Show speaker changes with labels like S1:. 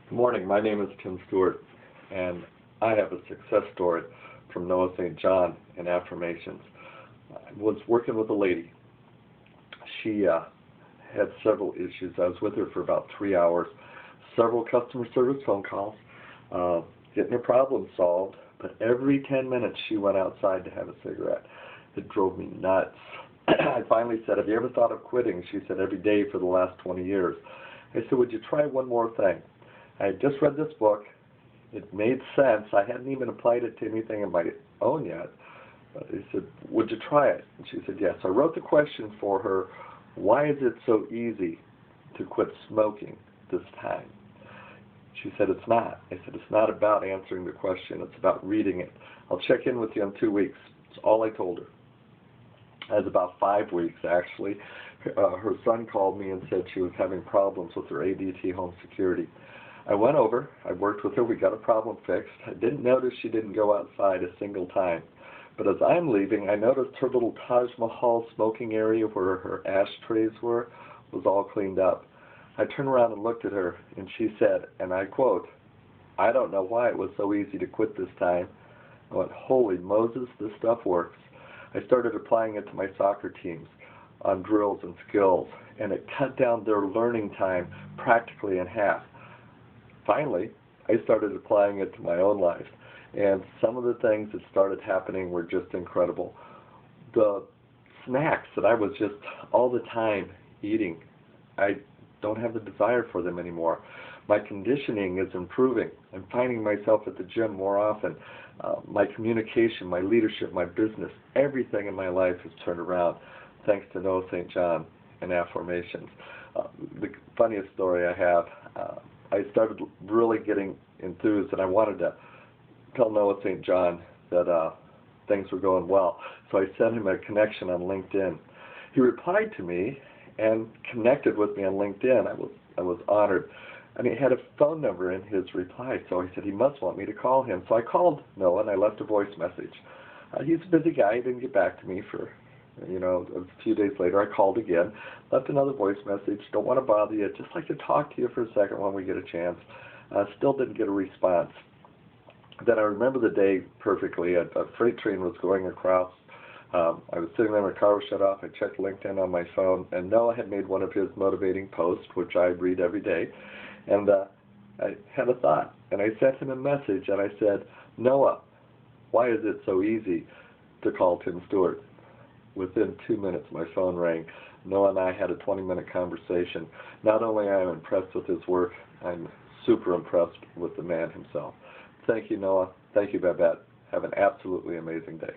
S1: Good morning. My name is Tim Stewart, and I have a success story from Noah St. John in affirmations. I was working with a lady. She had several issues. I was with her for about 3 hours, several customer service phone calls, getting her problem solved, but every 10 minutes she went outside to have a cigarette. It drove me nuts. I finally said, "Have you ever thought of quitting?" She said, "Every day for the last 20 years. I said, "Would you try one more thing?" I had just read this book. It made sense. I hadn't even applied it to anything of my own yet. But he said, "Would you try it?" And she said, "Yes." I wrote the question for her, "Why is it so easy to quit smoking this time?" She said, "It's not." I said, "It's not about answering the question. It's about reading it. I'll check in with you in 2 weeks." That's all I told her. It was about 5 weeks, actually. Her son called me and said she was having problems with her ADT home security. I went over, I worked with her, we got a problem fixed. I didn't notice she didn't go outside a single time. But as I'm leaving, I noticed her little Taj Mahal smoking area where her ashtrays were was all cleaned up. I turned around and looked at her, and she said, and I quote, "I don't know why it was so easy to quit this time." I went, "Holy Moses, this stuff works." I started applying it to my soccer teams on drills and skills, and it cut down their learning time practically in half. Finally, I started applying it to my own life, and some of the things that started happening were just incredible. The snacks that I was just all the time eating, I don't have the desire for them anymore. My conditioning is improving. I'm finding myself at the gym more often. My communication, my leadership, my business, everything in my life has turned around thanks to Noah St. John and affirmations. The funniest story I have, I started really getting enthused, and I wanted to tell Noah St. John that things were going well. So I sent him a connection on LinkedIn. He replied to me and connected with me on LinkedIn. I was honored. And he had a phone number in his reply, so I said he must want me to call him. So I called Noah and I left a voice message. He's a busy guy. He didn't get back to me for a few days later. I called again, left another voice message. "Don't want to bother you. Just like to talk to you for a second when we get a chance." Still didn't get a response. Then I remember the day perfectly. A freight train was going across. I was sitting there, my car was shut off. I checked LinkedIn on my phone, and Noah had made one of his motivating posts, which I read every day. And I had a thought, and I sent him a message, and I said, "Noah, why is it so easy to call Tim Stewart?" Within 2 minutes, my phone rang. Noah and I had a 20-minute conversation. Not only am I impressed with his work, I'm super impressed with the man himself. Thank you, Noah. Thank you, Babette. Have an absolutely amazing day.